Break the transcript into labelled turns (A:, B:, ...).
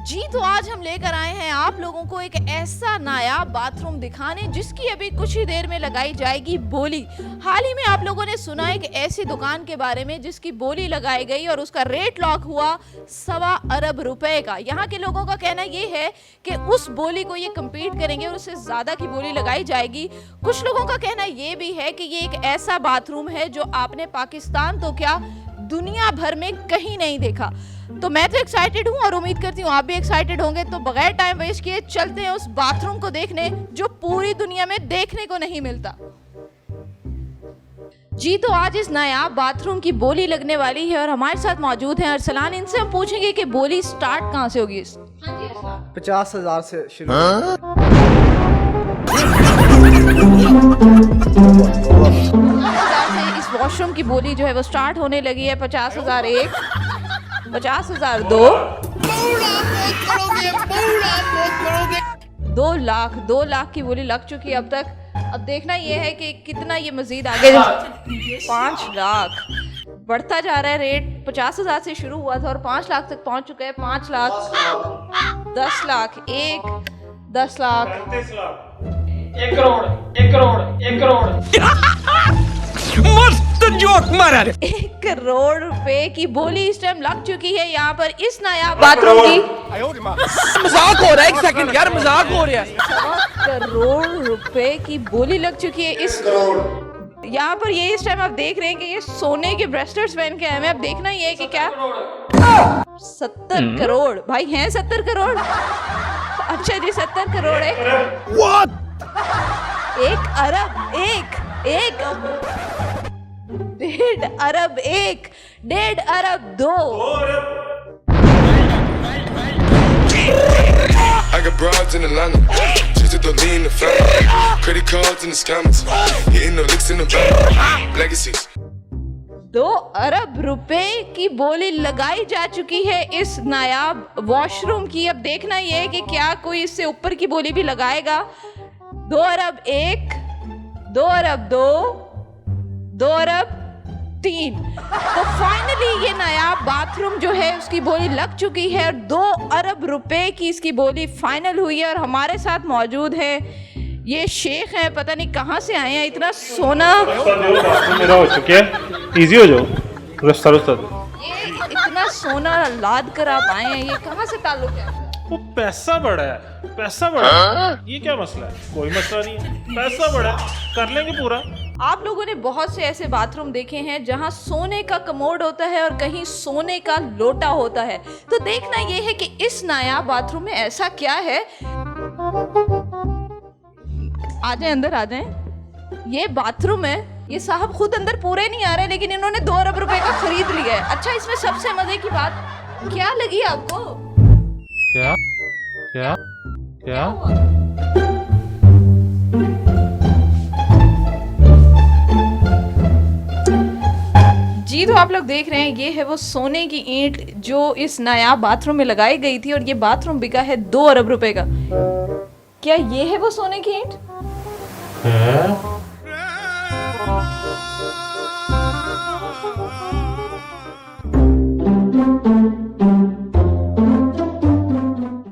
A: जी तो आज हम लेकर आए हैं आप लोगों को एक ऐसा नायाब बाथरूम दिखाने जिसकी अभी कुछ ही देर में लगाई जाएगी बोली। हाल ही में आप लोगों ने सुना एक ऐसी दुकान के बारे में जिसकी बोली लगाई गई और उसका रेट लॉक हुआ 1.25 अरब रुपए का। यहाँ के लोगों का कहना ये है कि उस बोली को ये कम्पीट करेंगे और उससे ज्यादा की बोली लगाई जाएगी। कुछ लोगों का कहना ये भी है कि ये एक ऐसा बाथरूम है जो आपने पाकिस्तान तो क्या दुनिया भर में कहीं नहीं देखा। तो मैं तो एक्साइटेड हूँ और उम्मीद करती हूँ आप भी एक्साइटेड होंगे। तो बगैर टाइम वेस्ट किए चलते हैं उस बाथरूम को देखने जो पूरी दुनिया में देखने को नहीं मिलता। जी तो आज इस नायाब बाथरूम की बोली लगने वाली है और हमारे साथ मौजूद हैं अरसलान। इनसे हम पूछेंगे कि बोली स्टार्ट कहाँ से होगी।
B: 50,000 से शुरू।
A: इस वॉशरूम की बोली जो है वो स्टार्ट होने लगी है। 50,000 एक, 50,000 दो, 2 लाख की बोली लग चुकी है अब तक। अब देखना ये है कि कितना ये मजीद आगे 5 लाख बढ़ता जा रहा है। रेट 50,000 से शुरू हुआ था और 5 लाख तक पहुंच चुका है। 5 लाख, 10 लाख, 10 लाख,
C: 1 करोड़, 1 करोड़, 1 करोड़।
D: मस्त जोक मारा रे।
A: 1 करोड़ रुपए की बोली इस टाइम लग चुकी है यहाँ पर इस नायाब बाथरूम की।
D: मजाक हो रहा है, एक सेकंड यार, मजाक हो रहा है।
A: 1 करोड़ रुपए की बोली लग चुकी है इस यहाँ पर। ये इस टाइम आप देख रहे हैं कि ये सोने के ब्रेसलेट्स पहन के आए हैं। अब देखना ये है कि क्या 70 करोड़ भाई हैं। 70 करोड़, अच्छा जी 70 करोड़ है। 1 अरब, 1.5 अरब, 1.5 अरब, 2।
E: I got broads in Atlanta, just to lean the family, credit cards in the scammers, hitting the licks in the bank, legacies.
A: 2 अरब रुपए की बोली लगाई जा चुकी है इस नायाब वॉशरूम की। अब देखना ये है कि क्या कोई इससे ऊपर की बोली भी लगाएगा। 2 अरब 1, 2 अरब 2, 2 अरब 3। तो फाइनली ये नायाब बाथरूम जो है उसकी बोली लग चुकी है और 2 अरब रुपए की इसकी बोली फाइनल हुई है। और हमारे साथ मौजूद है ये शेख हैं, पता नहीं कहाँ से आए हैं। इतना सोना
F: मेरा हो चुका है, इजी हो जाओ रास्ता।
A: ये इतना सोना लाद कर आप आए हैं, ये कहाँ से ताल्लुक है?
F: वो पैसा बड़ा है, पैसा बड़ा है। ये क्या मसला है? कोई मसला नहीं है, पैसा बड़ा है, कर लेंगे पूरा।
A: आप लोगों ने बहुत से ऐसे बाथरूम देखे हैं जहां सोने का कमोड होता है और कहीं सोने का लोटा होता है। तो देखना ये है कि इस नायाब बाथरूम में ऐसा क्या है। आ जाए अंदर, आ जाए। ये बाथरूम है, ये साहब खुद अंदर पूरे नहीं आ रहे लेकिन इन्होंने 2 अरब रुपए का खरीद लिया है। अच्छा इसमें सबसे मजे की बात क्या लगी आपको?
F: क्या क्या क्या?
A: जी तो आप लोग देख रहे हैं ये है वो सोने की ईंट जो इस नायाब बाथरूम में लगाई गई थी और ये बाथरूम बिका है 2 अरब रुपए का। क्या ये है वो सोने की ईंट?